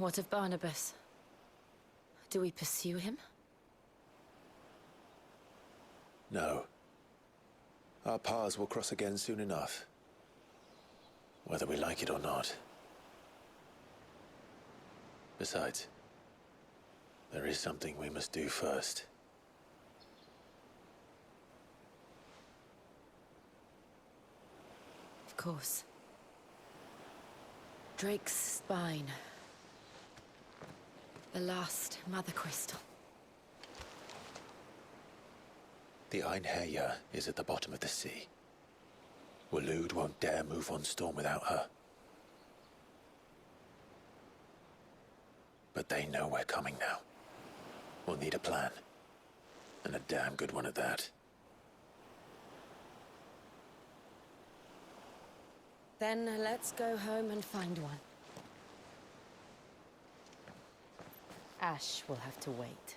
What of Barnabas? Do we pursue him? No. Our paths will cross again soon enough. Whether we like it or not. Besides, there is something we must do first. Of course. Drake's spine. The last Mother Crystal. The Einherjar is at the bottom of the sea. Waloed won't dare move on Storm without her. But they know we're coming now. We'll need a plan. And a damn good one at that. Then let's go home and find one. Ash will have to wait.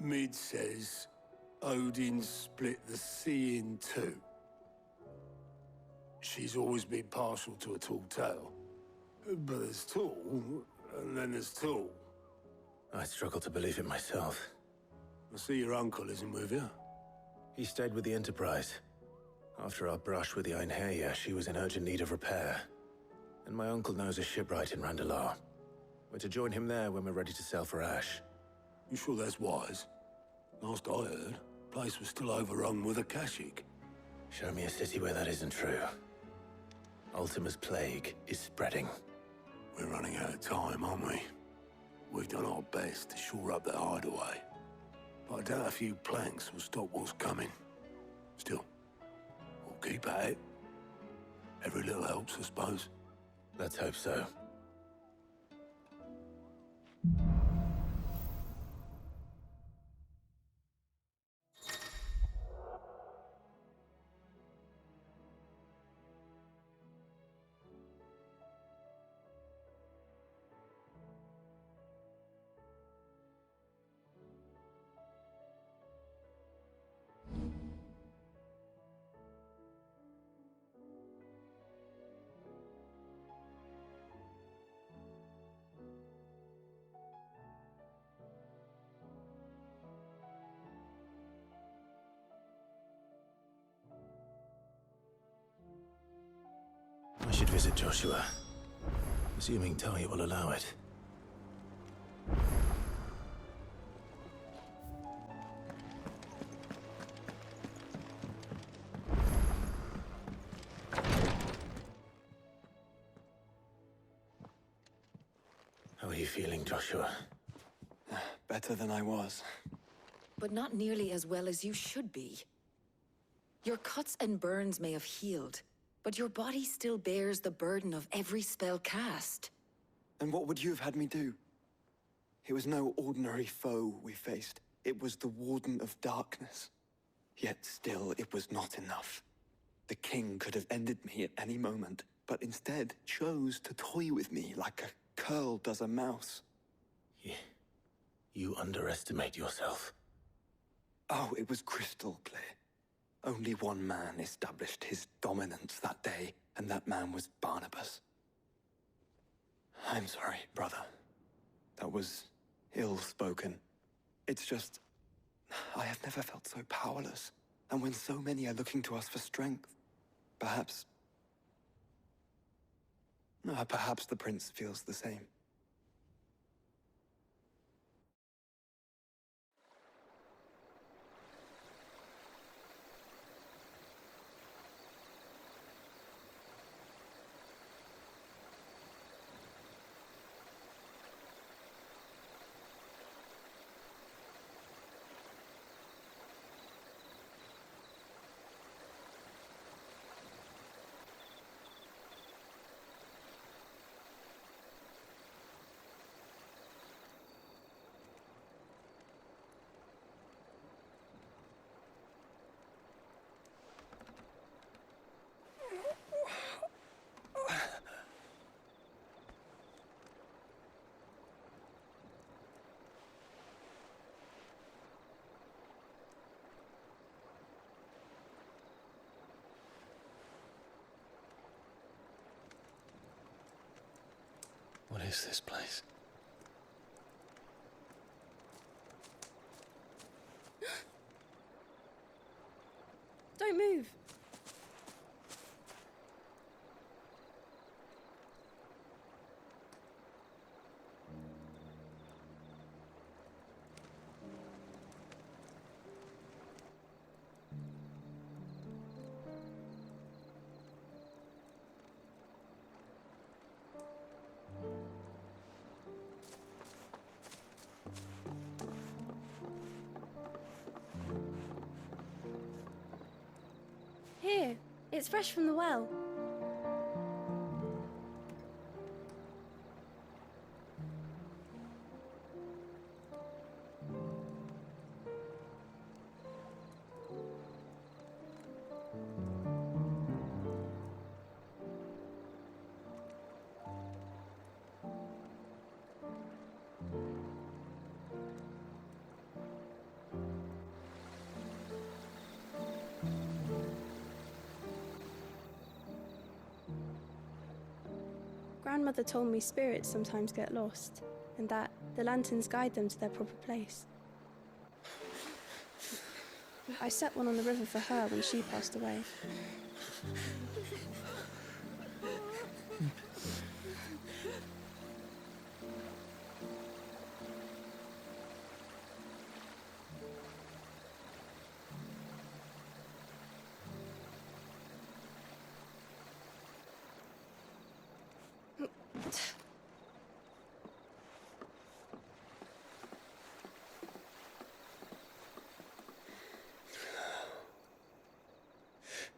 Mid says Odin split the sea in two. She's always been partial to a tall tale. But there's tall, and then there's tall. I struggle to believe it myself. I see your uncle isn't with you. He stayed with the Enterprise. After our brush with the Einherjar, she was in urgent need of repair. And my uncle knows a shipwright in Randalar. We're to join him there when we're ready to sail for Ash. You sure that's wise? Last I heard, the place was still overrun with Akashic. Show me a city where that isn't true. Ultima's plague is spreading. We're running out of time, aren't we? We've done our best to shore up that hideaway. But I doubt a few planks will stop what's coming. Still, we'll keep at it. Every little helps, I suppose. Let's hope so. I should visit Joshua. Assuming Talia will allow it. How are you feeling, Joshua? Better than I was. But not nearly as well as you should be. Your cuts and burns may have healed, but your body still bears the burden of every spell cast. And what would you have had me do? It was no ordinary foe we faced. It was the Warden of Darkness. Yet still, it was not enough. The king could have ended me at any moment, but instead chose to toy with me like a curl does a mouse. You underestimate yourself. Oh, it was crystal clear. Only one man established his dominance that day, and that man was Barnabas. I'm sorry, brother. That was ill-spoken. It's just, I have never felt so powerless. And when so many are looking to us for strength, perhaps the prince feels the same. is this place? Don't move. Here, it's fresh from the well. Grandmother told me spirits sometimes get lost, and that the lanterns guide them to their proper place. I set one on the river for her when she passed away.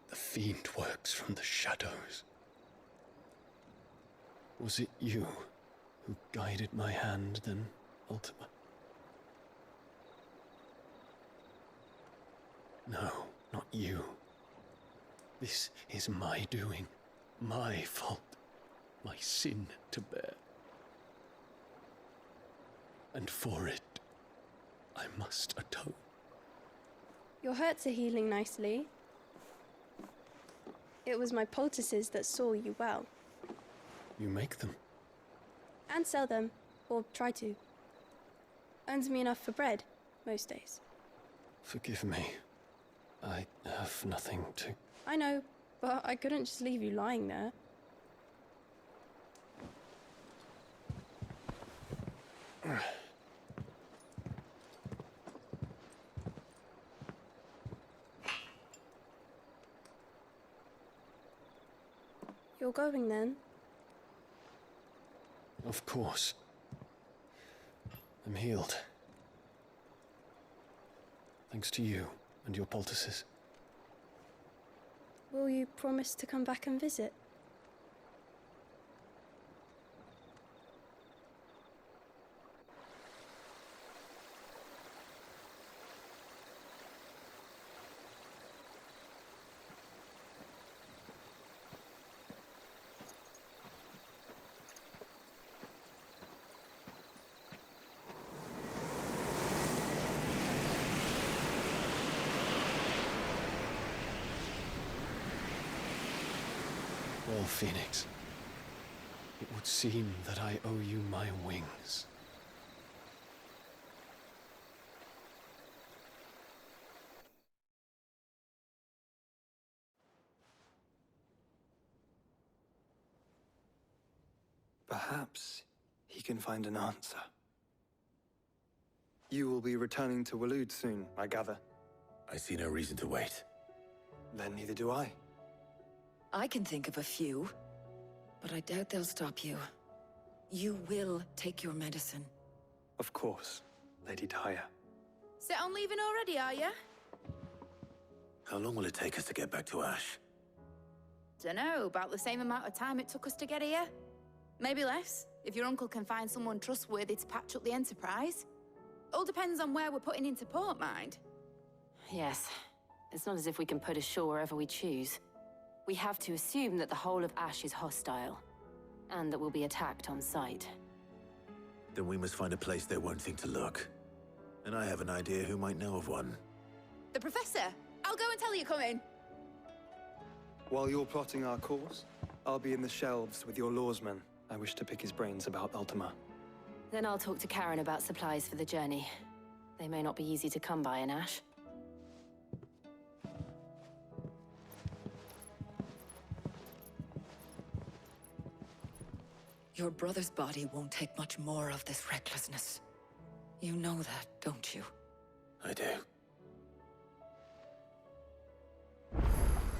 The fiend works from the shadows. Was it you who guided my hand then, Ultima? No, not you. This is my doing, my fault, my sin to bear. And for it, I must atone. Your hurts are healing nicely. It was my poultices that saw you well. You make them? And sell them, or try to. Earns me enough for bread, most days. Forgive me. I have nothing to... I know, but I couldn't just leave you lying there. You're going then? Of course. I'm healed. Thanks to you and your poultices. Will you promise to come back and visit? Well, Phoenix, it would seem that I owe you my wings. Perhaps he can find an answer. You will be returning to Waloed soon, I gather. I see no reason to wait. Then neither do I. I can think of a few, but I doubt they'll stop you. You will take your medicine. Of course, Lady Daya. Set on leaving already, are you? How long will it take us to get back to Ash? Dunno, about the same amount of time it took us to get here. Maybe less, if your uncle can find someone trustworthy to patch up the Enterprise. All depends on where we're putting into port, mind. Yes. It's not as if we can put ashore wherever we choose. We have to assume that the whole of Ash is hostile, and that we'll be attacked on sight. Then we must find a place they won't think to look. And I have an idea who might know of one. The Professor! I'll go and tell you coming. While you're plotting our course, I'll be in the shelves with your lawsmen, I wish to pick his brains about Ultima. Then I'll talk to Karen about supplies for the journey. They may not be easy to come by in Ash. Your brother's body won't take much more of this recklessness. You know that, don't you? I do.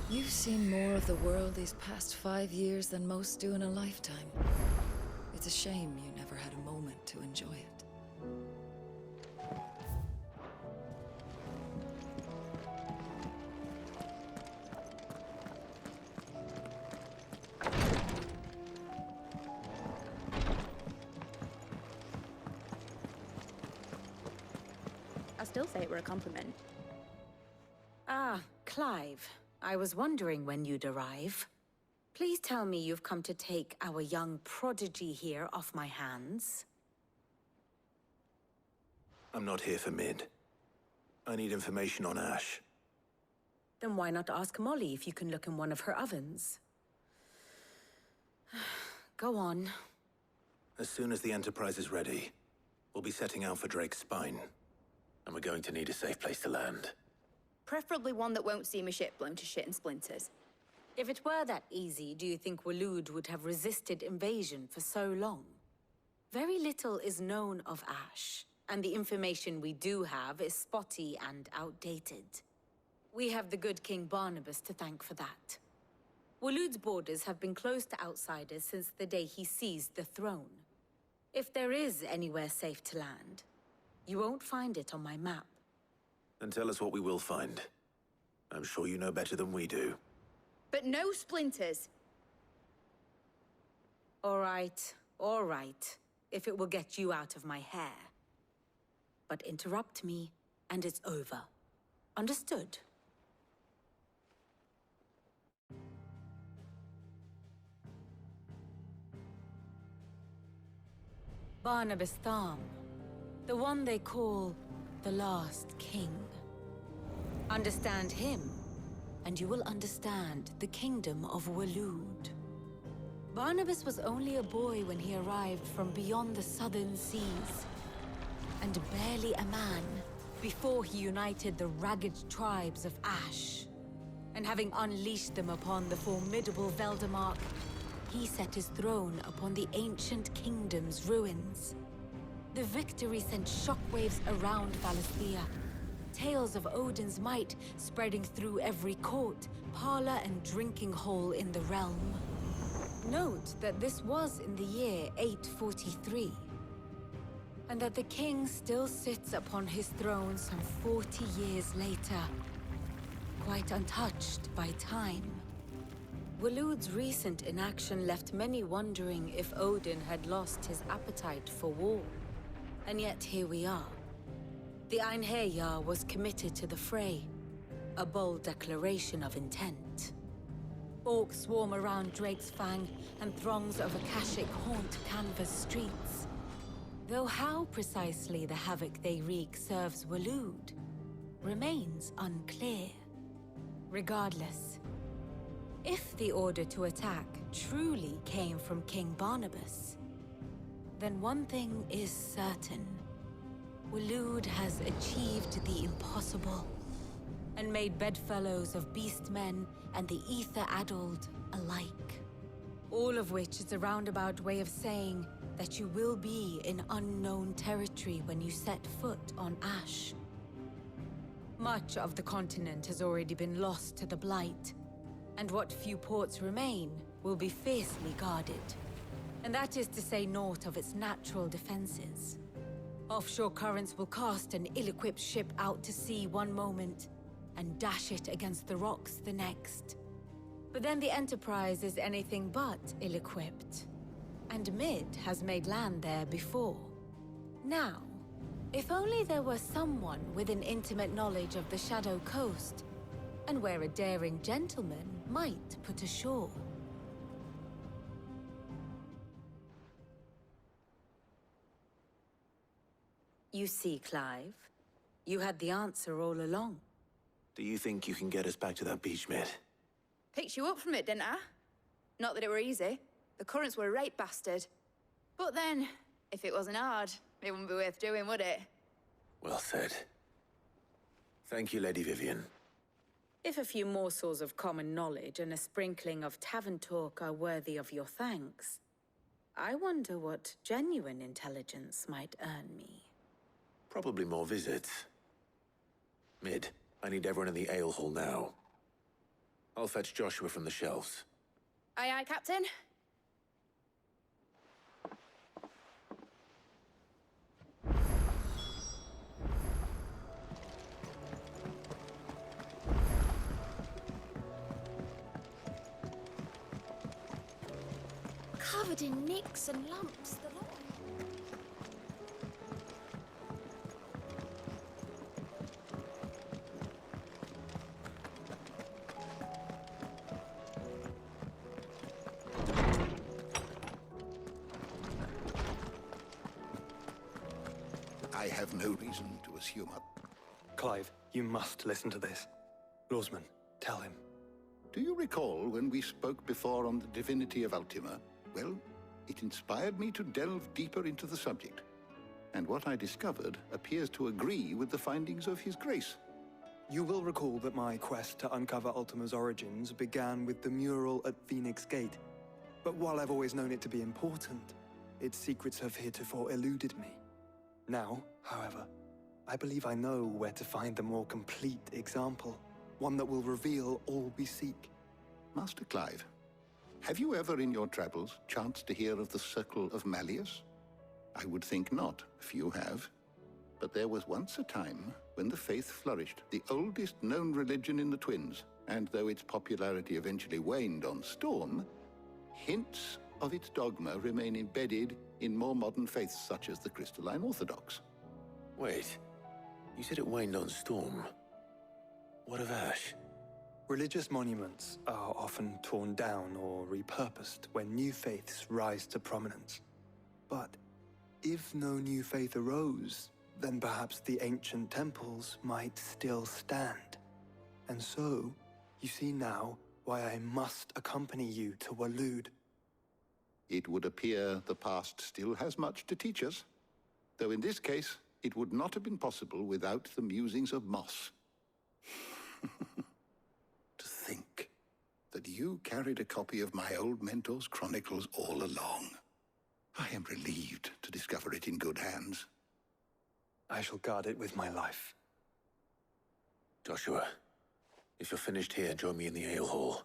You've seen more of the world these past 5 years than most do in a lifetime. It's a shame you never had a moment to enjoy it. I still say it were a compliment. Ah, Clive. I was wondering when you'd arrive. Please tell me you've come to take our young prodigy here off my hands. I'm not here for Mid. I need information on Ash. Then why not ask Molly if you can look in one of her ovens? Go on. As soon as the Enterprise is ready, we'll be setting out for Drake's Spine. And we're going to need a safe place to land. Preferably one that won't see my ship blown to shit and splinters. If it were that easy, do you think Waloed would have resisted invasion for so long? Very little is known of Ash, and the information we do have is spotty and outdated. We have the good King Barnabas to thank for that. Waloed's borders have been closed to outsiders since the day he seized the throne. If there is anywhere safe to land, you won't find it on my map. Then tell us what we will find. I'm sure you know better than we do. But no splinters! All right, if it will get you out of my hair. But interrupt me, and it's over. Understood? Barnabas Tharm, the one they call the Last King. Understand him, and you will understand the kingdom of Waloed. Barnabas was only a boy when he arrived from beyond the southern seas, and barely a man before he united the ragged tribes of Ash. And having unleashed them upon the formidable Veldamark, he set his throne upon the ancient kingdom's ruins. The victory sent shockwaves around Valisthea, tales of Odin's might spreading through every court, parlor, and drinking hole in the realm. Note that this was in the year 843, and that the king still sits upon his throne some 40 years later, quite untouched by time. Waloed's recent inaction left many wondering if Odin had lost his appetite for war. And yet here we are. The Einherjar was committed to the fray, a bold declaration of intent. Orcs swarm around Drake's Fang, and throngs of Akashic haunt Canvas streets. Though how precisely the havoc they wreak serves Waloed remains unclear. Regardless, if the order to attack truly came from King Barnabas, then one thing is certain. Waloed has achieved the impossible, and made bedfellows of beastmen and the ether-addled alike. All of which is a roundabout way of saying that you will be in unknown territory when you set foot on Ash. Much of the continent has already been lost to the Blight, and what few ports remain will be fiercely guarded. And that is to say naught of its natural defenses. Offshore currents will cast an ill-equipped ship out to sea one moment, and dash it against the rocks the next. But then the Enterprise is anything but ill-equipped. And Mid has made land there before. Now, if only there were someone with an intimate knowledge of the Shadow Coast, and where a daring gentleman might put ashore. You see, Clive, you had the answer all along. Do you think you can get us back to that beach, Mid? Picked you up from it, didn't I? Not that it were easy. The currents were a right bastard. But then, if it wasn't hard, it wouldn't be worth doing, would it? Well said. Thank you, Lady Vivian. If a few morsels of common knowledge and a sprinkling of tavern talk are worthy of your thanks, I wonder what genuine intelligence might earn me. Probably more visits. Mid, I need everyone in the ale hall now. I'll fetch Joshua from the shelves. Aye, aye, Captain. Covered in nicks and lumps, the lot. I have no reason to assume Clive, you must listen to this. Lawsman, tell him. Do you recall when we spoke before on the divinity of Ultima? Well, it inspired me to delve deeper into the subject. And what I discovered appears to agree with the findings of His Grace. You will recall that my quest to uncover Ultima's origins began with the mural at Phoenix Gate. But while I've always known it to be important, its secrets have heretofore eluded me. Now, however, I believe I know where to find the more complete example. One that will reveal all we seek. Master Clive, have you ever in your travels chanced to hear of the Circle of Malleus? I would think not, few have. But there was once a time when the faith flourished, the oldest known religion in the Twins, and though its popularity eventually waned on Storm, hints of its dogma remain embedded in more modern faiths such as the Crystalline Orthodox. Wait, you said it waned on Storm. What of Ash? Religious monuments are often torn down or repurposed when new faiths rise to prominence. But if no new faith arose, then perhaps the ancient temples might still stand. And so, you see now why I must accompany you to Waloed. It would appear the past still has much to teach us, though in this case, it would not have been possible without the musings of Moss. To think that you carried a copy of my old mentor's chronicles all along. I am relieved to discover it in good hands. I shall guard it with my life. Joshua, if you're finished here, join me in the ale hall.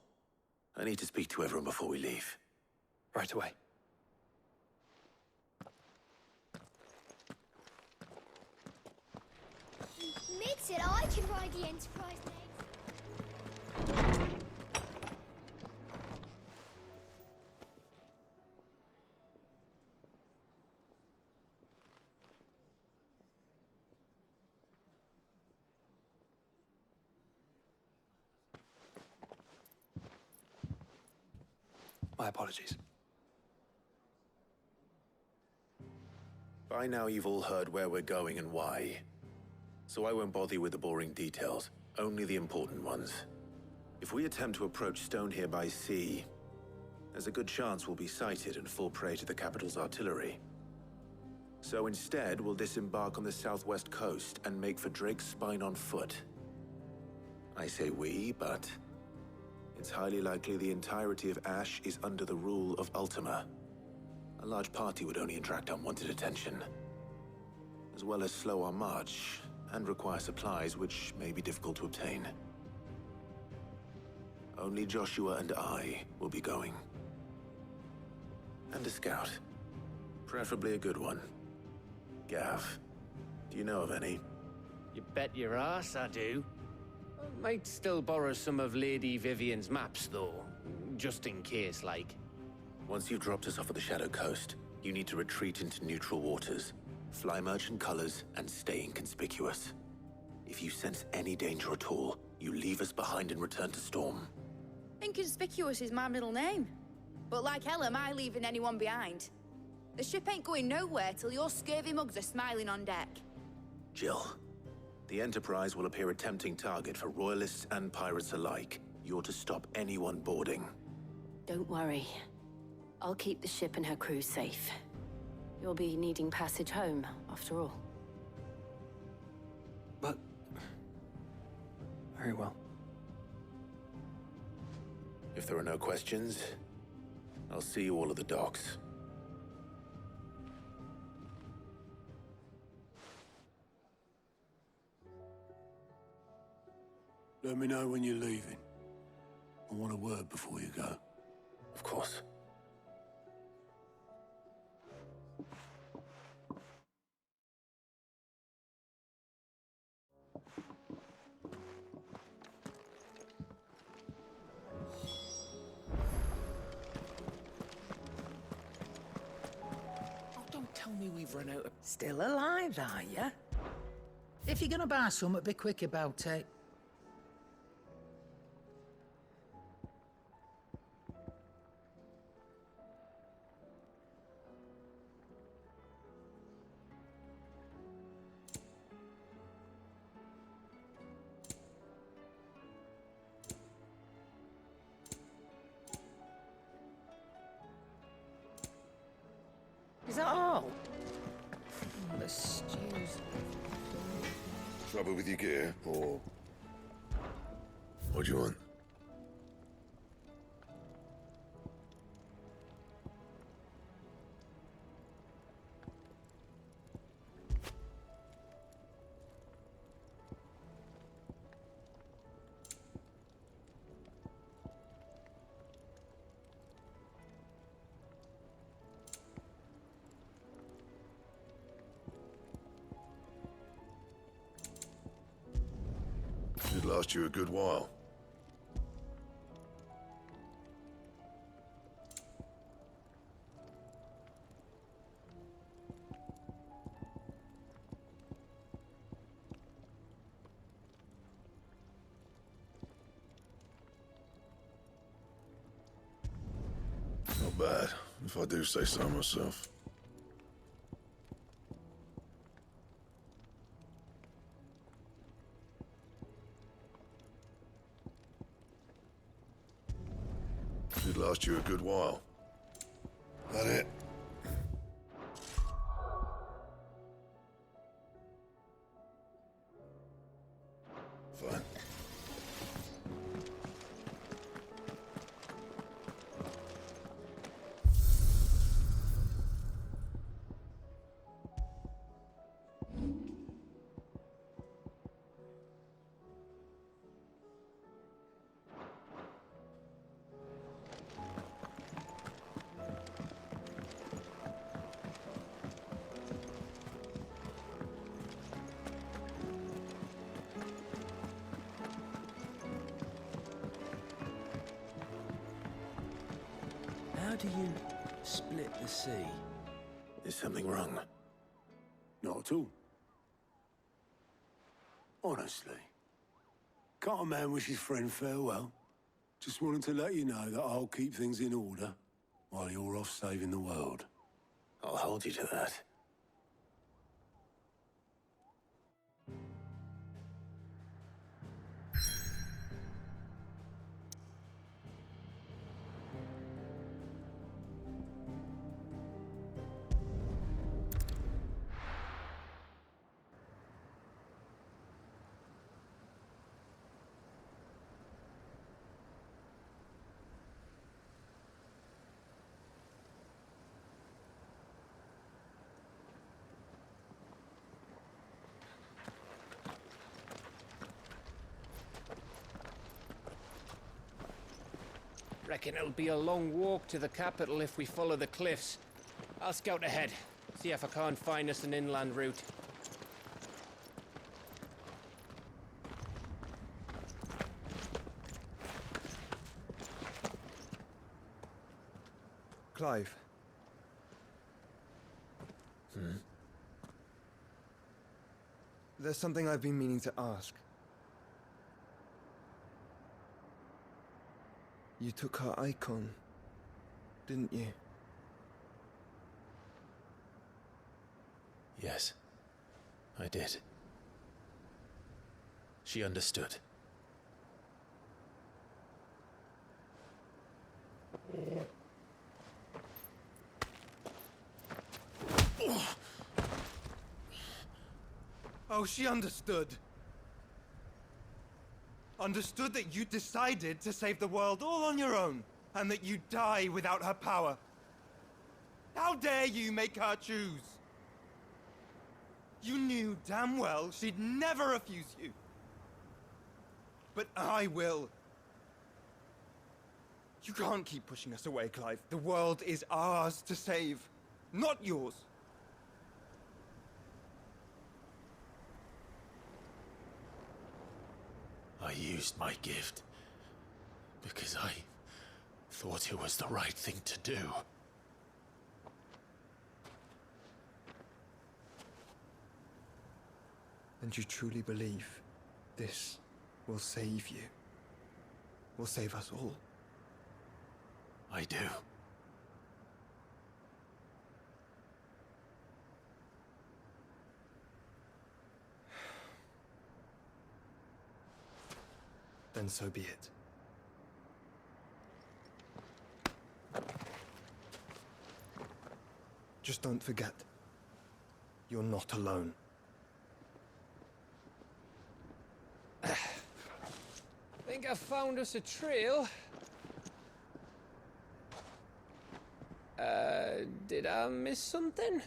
I need to speak to everyone before we leave. Right away. Mid said I can ride the Enterprise next. My apologies. By now you've all heard where we're going and why. So I won't bother you with the boring details, only the important ones. If we attempt to approach Stone here by sea, there's a good chance we'll be sighted and fall prey to the capital's artillery. So instead, we'll disembark on the southwest coast and make for Drake's Spine on foot. I say we, but it's highly likely the entirety of Ash is under the rule of Ultima. A large party would only attract unwanted attention, as well as slow our march and require supplies which may be difficult to obtain. Only Joshua and I will be going. And a scout. Preferably a good one. Gav, do you know of any? You bet your ass I do. I might still borrow some of Lady Vivian's maps, though. Just in case, like. Once you've dropped us off at the Shadow Coast, you need to retreat into neutral waters, fly merchant colors, and stay inconspicuous. If you sense any danger at all, you leave us behind and return to Storm. Inconspicuous is my middle name. But like hell am I leaving anyone behind. The ship ain't going nowhere till your scurvy mugs are smiling on deck. Jill, the Enterprise will appear a tempting target for Royalists and pirates alike. You're to stop anyone boarding. Don't worry. I'll keep the ship and her crew safe. You'll be needing passage home, after all. But... very well. If there are no questions, I'll see you all at the docks. Let me know when you're leaving. I want a word before you go. Of course. Oh, don't tell me we've run out of... Still alive, are ya? If you're gonna buy something, be quick about it. Is that all? The stews. Trouble with your gear, or... what do you want? Should last you a good while. Not bad, if I do say so myself. Should last you a good while. That it? Fine. How do you split the sea? Is something wrong? Not at all. Honestly. Can't a man wish his friend farewell? Just wanted to let you know that I'll keep things in order while you're off saving the world. I'll hold you to that. Reckon it'll be a long walk to the capital if we follow the cliffs. I'll scout ahead, see if I can't find us an inland route. Clive. There's something I've been meaning to ask. You took her icon, didn't you? Yes, I did. She understood. Oh, she understood. Understood that you decided to save the world all on your own, and that you'd die without her power. How dare you make her choose? You knew damn well she'd never refuse you. But I will. You can't keep pushing us away, Clive. The world is ours to save, not yours. I used my gift because I thought it was the right thing to do. And you truly believe this will save you? Will save us all? I do. Then so be it. Just don't forget, you're not alone. Think I found us a trail. Did I miss something?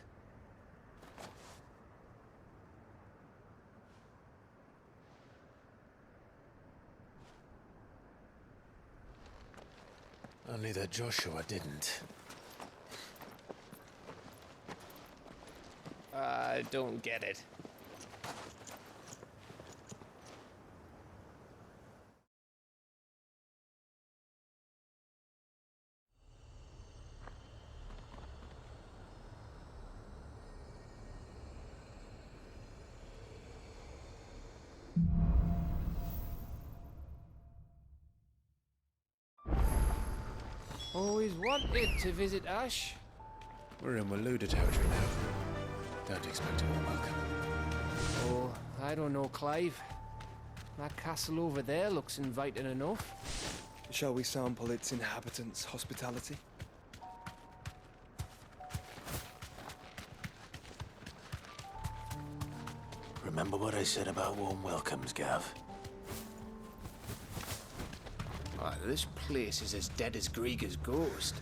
Only that Joshua didn't. I don't get it. Always wanted to visit Ash. We're in Waluda territory now. Don't expect a warm welcome. Oh, I don't know, Clive. That castle over there looks inviting enough. Shall we sample its inhabitants' hospitality? Remember what I said about warm welcomes, Gav? Oh, this place is as dead as Greagor's ghost.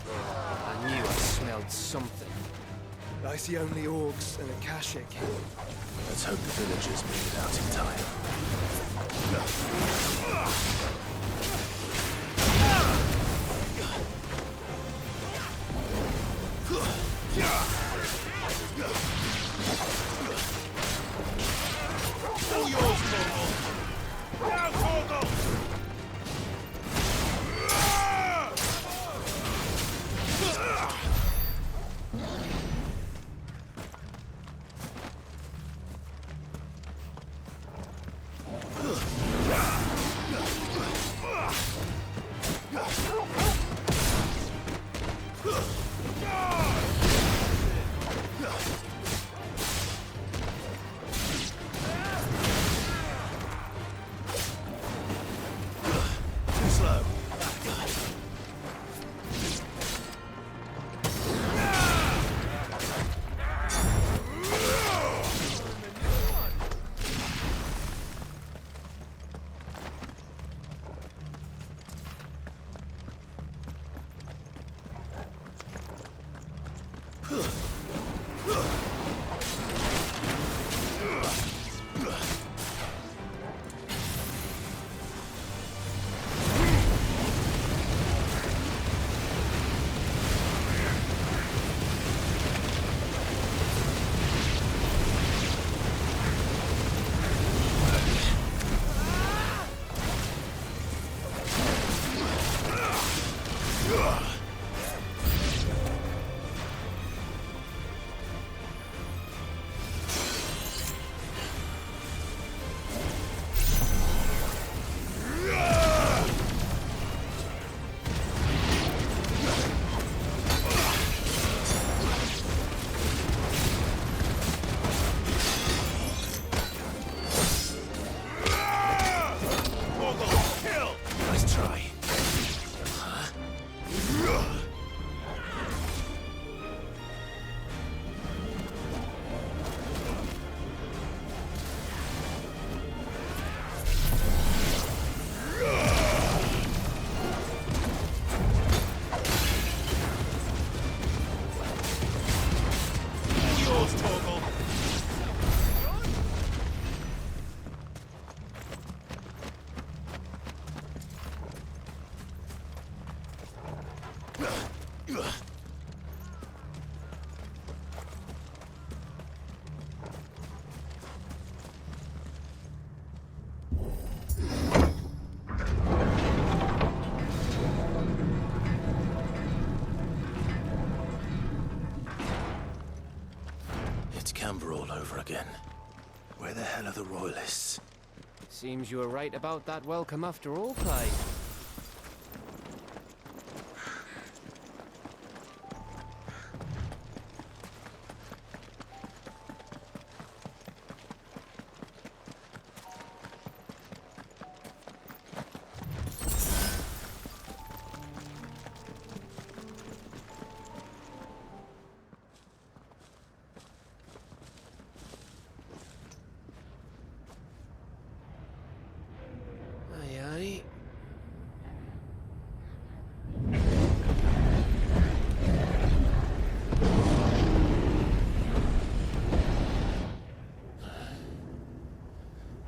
I knew I smelled something. I see only orcs and a Kashik. Let's hope the villagers made it out in time. All yours, Torgal! Now, Torgal! Amber all over again. Where the hell are the Royalists? Seems you were right about that welcome after all, Clive.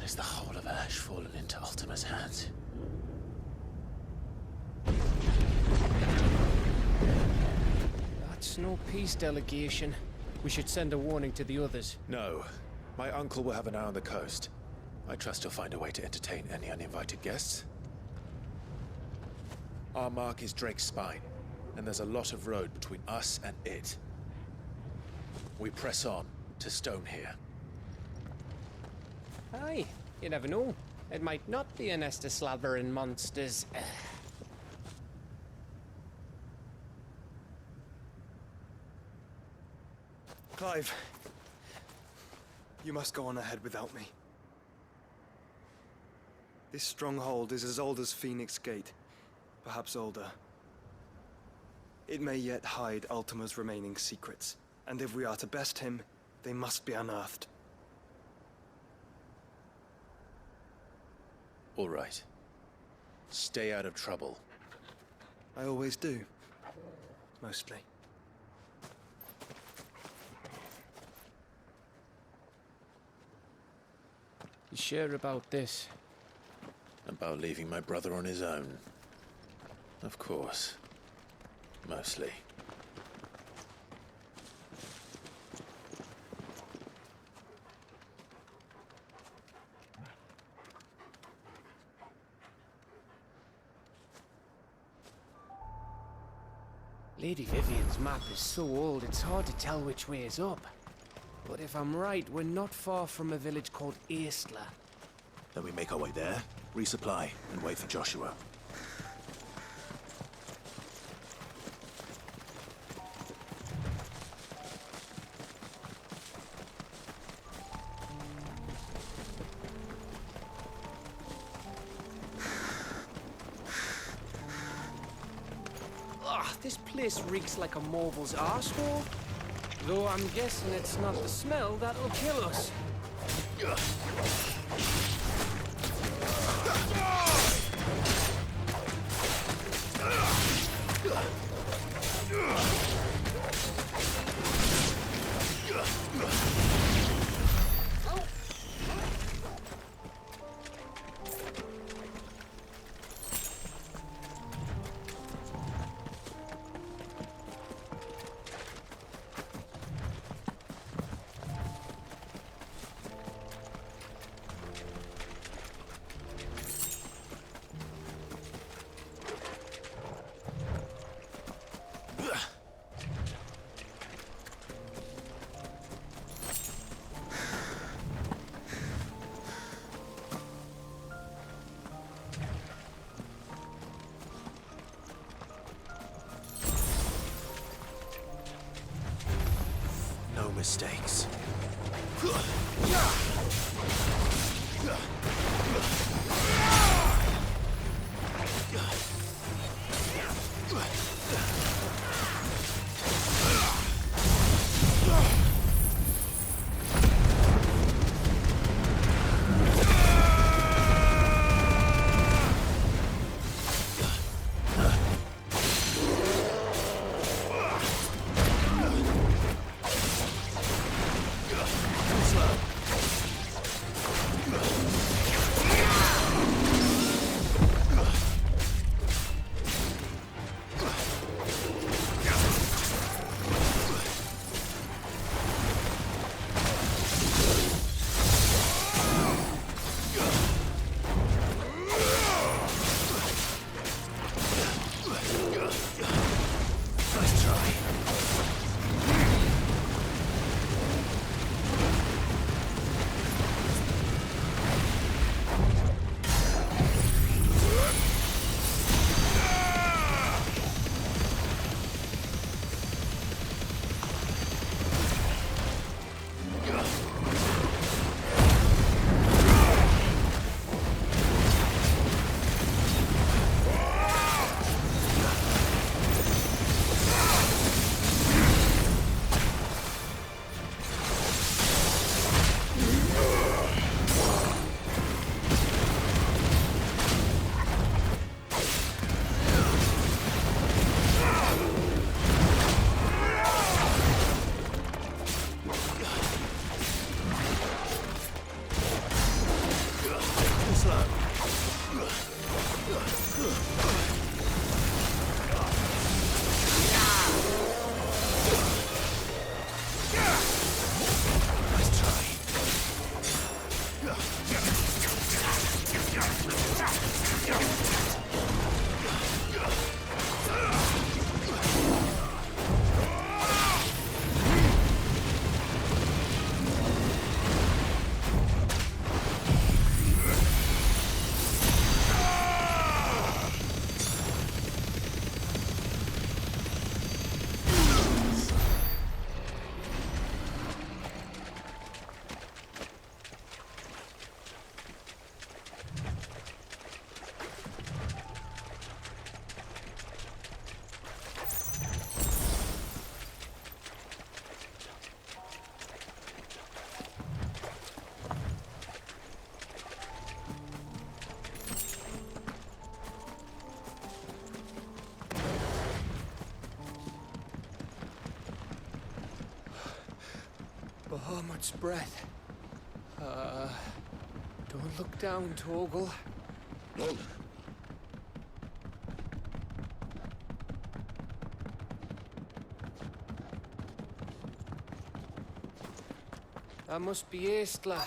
Is the whole of Ash fallen into Ultima's hands? That's no peace delegation. We should send a warning to the others. No. My uncle will have an eye on the coast. I trust he'll find a way to entertain any uninvited guests. Our mark is Drake's Spine, and there's a lot of road between us and it. We press on to Stone here. Aye, you never know. It might not be a nest of slabbering monsters. Clive, you must go on ahead without me. This stronghold is as old as Phoenix Gate, perhaps older. It may yet hide Ultima's remaining secrets, and if we are to best him, they must be unearthed. All right. Stay out of trouble. I always do. Mostly. You sure about this? About leaving my brother on his own? Of course. Mostly. Lady Vivian's map is so old, it's hard to tell which way is up. But if I'm right, we're not far from a village called Aistla. Then we make our way there, resupply, and wait for Joshua. This place reeks like a moble's arsehole. Though I'm guessing it's not the smell that'll kill us. No mistakes. Bahamut's breath. Don't look down, Torgal. No. That must be Aistla.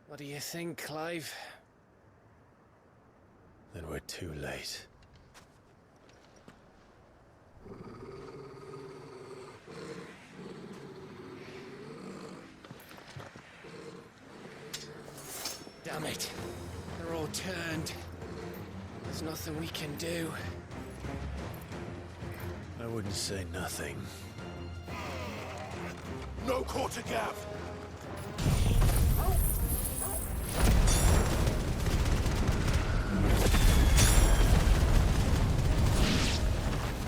What do you think, Clive? Then we're too late. Damn it. They're all turned. There's nothing we can do. I wouldn't say nothing. No quarter gap!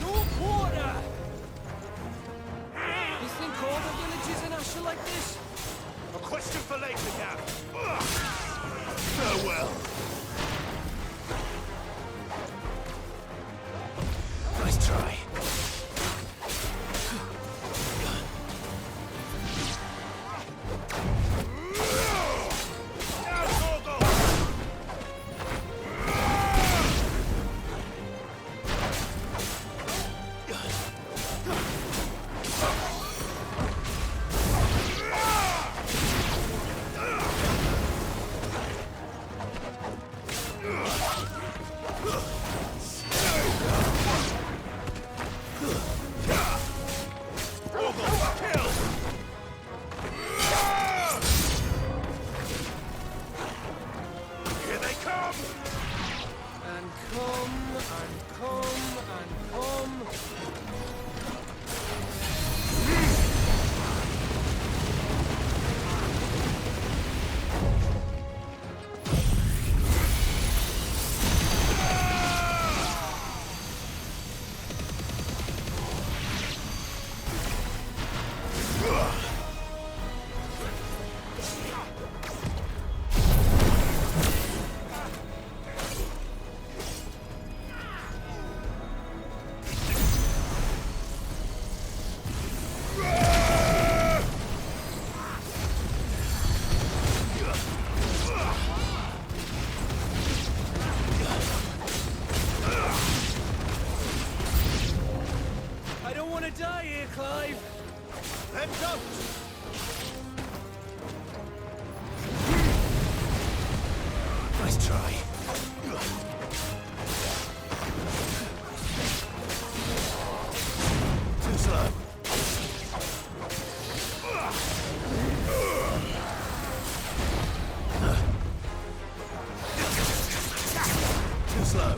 No quarter! You think all the villages in Ash are like this? A question for later, Gap. Farewell. Nice try. Die here, Clive! Then don't! Nice try. Too slow. Too slow.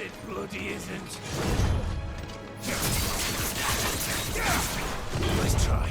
It bloody isn't. Nice try.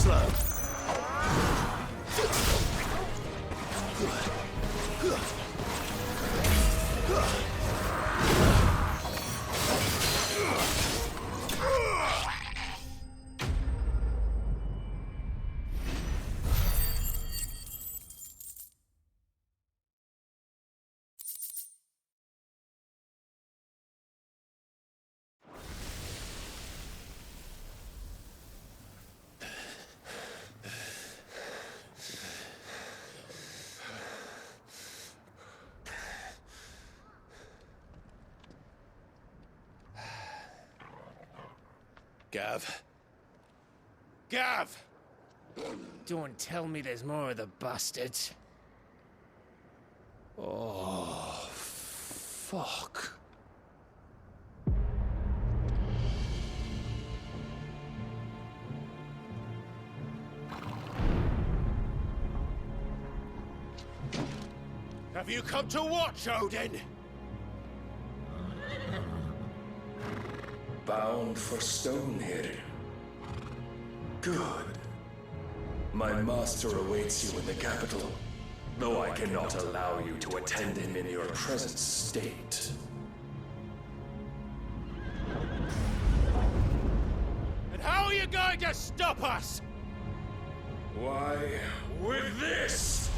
slow. Gav. Gav! Don't tell me there's more of the bastards. Oh, fuck. Have you come to watch, Odin? Bound for Stonehill. Good. My master awaits you in the capital, though I cannot allow you to attend him in your present state. And how are you going to stop us? Why, with this!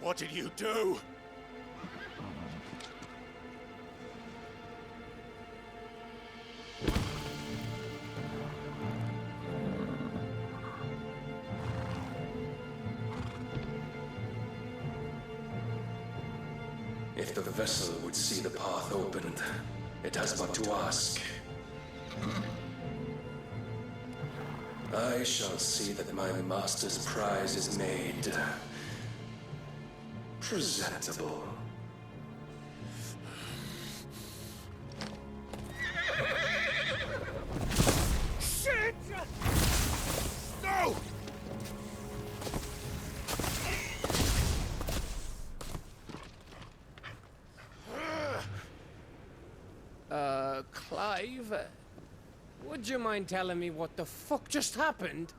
What did you do? If the vessel would see the path opened, it has but to ask. I shall see that my master's prize is made presentable. Shit! No! Clive? Would you mind telling me what the fuck just happened?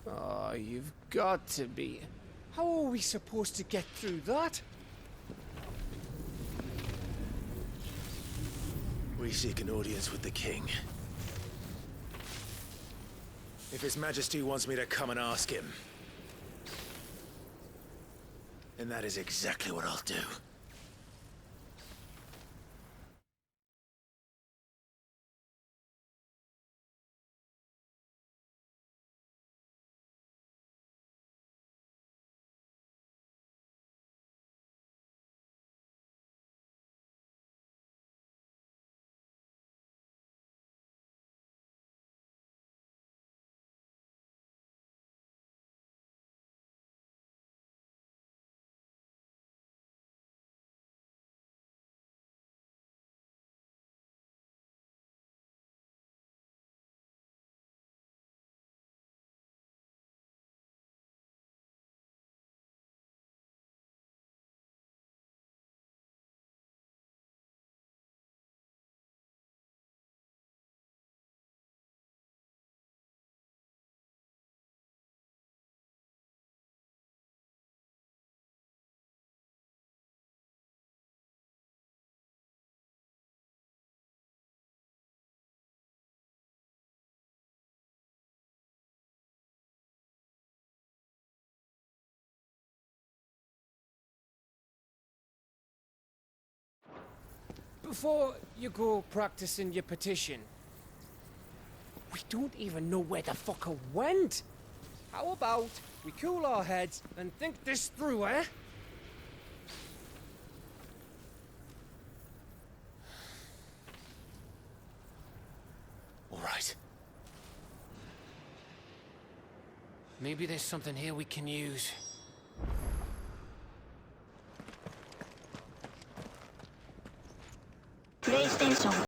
Oh, you've got to be. How are we supposed to get through that? We seek an audience with the king. If His Majesty wants me to come and ask him, then that is exactly what I'll do. Before you go practicing your petition, we don't even know where the fucker went. How about we cool our heads and think this through, eh? All right. Maybe there's something here we can use. PlayStation